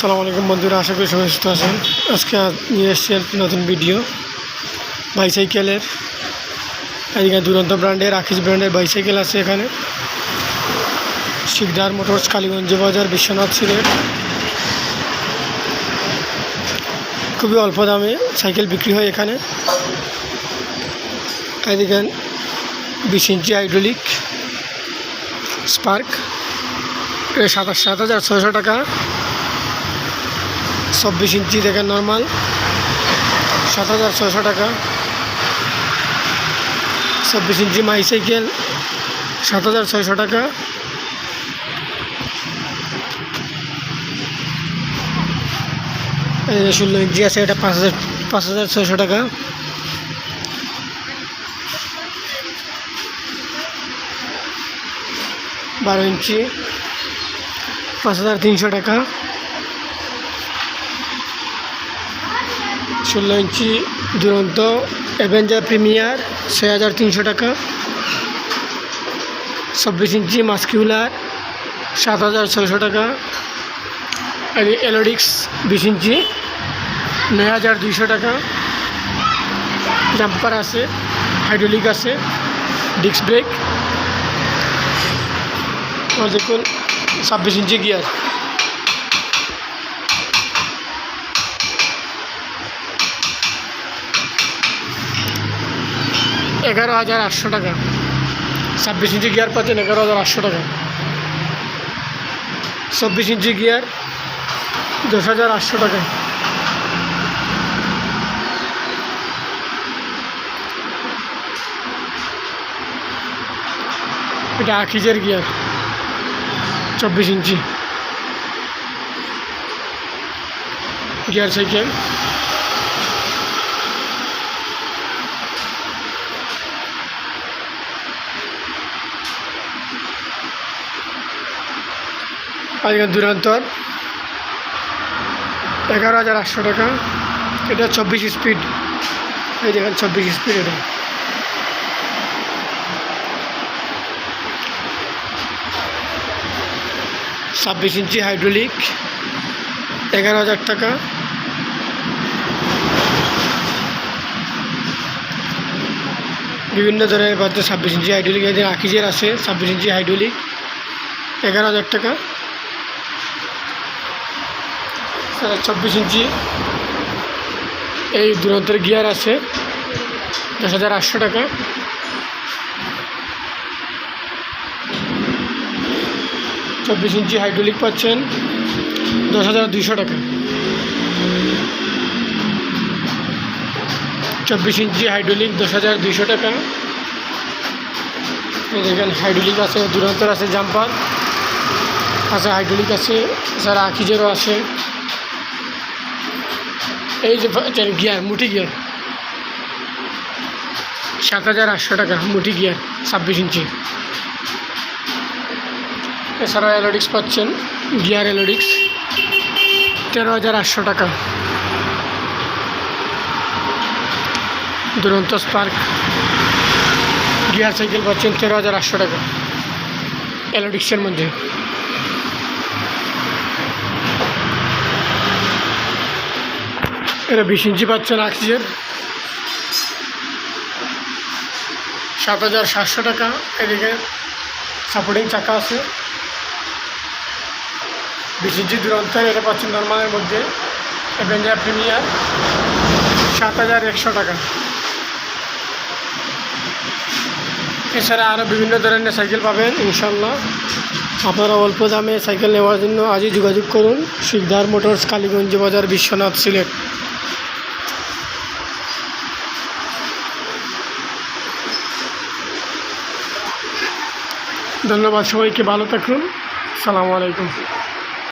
আসসালামু আলাইকুম বন্ধুরা, আশা করি সবাই সুস্থ আছেন। আজকে নিয়ে এসেছি একটি নতুন ভিডিও বাইসাইকেলের। এখানে দুরন্ত ব্র্যান্ডের, আকিজ ব্র্যান্ডের বাইসাইকেল আছে। এখানে শিকদার মোটরস, কালীগঞ্জ বাজার, বিশ্বনাথ, সিলেট। খুবই অল্প দামে সাইকেল বিক্রি হয় এখানে। এদিকে 20 ইঞ্চি হাইড্রোলিক স্পার্ক 7,600 টাকা। 24 ইঞ্চি দেখেন নর্মাল 7,600 টাকা। 24 ইঞ্চি মাই সাইকেল 7,600 টাকা। এই 16 ইঞ্চি আছে, এটা 5,600 টাকা। বারো ইঞ্চি 5,300 টাকা। 16 ইঞ্চি দুরন্ত অ্যাভেঞ্জার প্রিমিয়ার 6,300 টাকা। 24 ইঞ্চি মাস্কিউলার 7,600 টাকা। আর এলোডিক্স 20 ইঞ্চি 9,200 টাকা। জাম্পার আছে, হাইড্রোলিক আছে, ডিস্ক ব্রেক। দেখুন 26 ইঞ্চি গিয়ার। $11,800 টাকা। 26 ইঞ্চি গিয়ার পাচ্ছেন 11,800 টাকা। 24 ইঞ্চি গিয়ার 10,800 টাকা। এটা আকিজের গিয়ার 24 ইঞ্চি গিয়ার সাইকেল। আর এখানে দুরন্তর 11,800 টাকা। এটা 24 স্পিড। এই দেখেন 24 স্পিড। এটা 26 ইঞ্চি হাইড্রোলিক 11,000 টাকা। বিভিন্ন ধরনের বাচ্চা 26 ইঞ্চি হাইড্রোলিক এদের আকিজের আছে। 26 ইঞ্চি হাইড্রোলিক 11,000 টাকা। 24 ইঞ্চি এই দুরন্তের গিয়ার আছে 10,800 টাকা। 24 ইঞ্চি হাইড্রোলিক পাচ্ছেন 10,200 টাকা। 24 ইঞ্চি হাইড্রোলিক 10,200 টাকা। দেখেন হাইড্রোলিক আছে, দুরন্তর আছে, জাম্পার আছে, হাইড্রোলিক আছে, যারা আকিজেরও আছে। এই যে গিয়ার, মুঠি গিয়ার 7,800 টাকা মুঠি গিয়ার 26 ইঞ্চি। এছাড়া এলোডিক্স পাচ্ছেন, গিয়ার এলোডিক্স 13,800 টাকা। দুরন্ত স্পার্ক গিয়ার সাইকেল পাচ্ছেন 13,800 টাকা এলোডিক্সের মধ্যে। এটা 20 ইঞ্চি পাচ্ছেন আকিজের 7,700 টাকা। এদিকে সাপোর্টিং চাকা আছে। 20 ইঞ্চি দুরন্তের এটা পাচ্ছেন নর্মালের মধ্যে অ্যাভেঞ্জার প্রিমিয়ার 7,100 টাকা। এছাড়া আরও বিভিন্ন ধরনের সাইকেল পাবেন ইনশাল্লাহ। আপনারা অল্প দামে সাইকেল নেওয়ার জন্য আজই যোগাযোগ করুন। শিকদার মোটরস, কালীগঞ্জ বাজার, বিশ্বনাথ, সিলেট। ধন্যবাদ সবাইকে, ভালো থাকুন। আসসালামু আলাইকুম।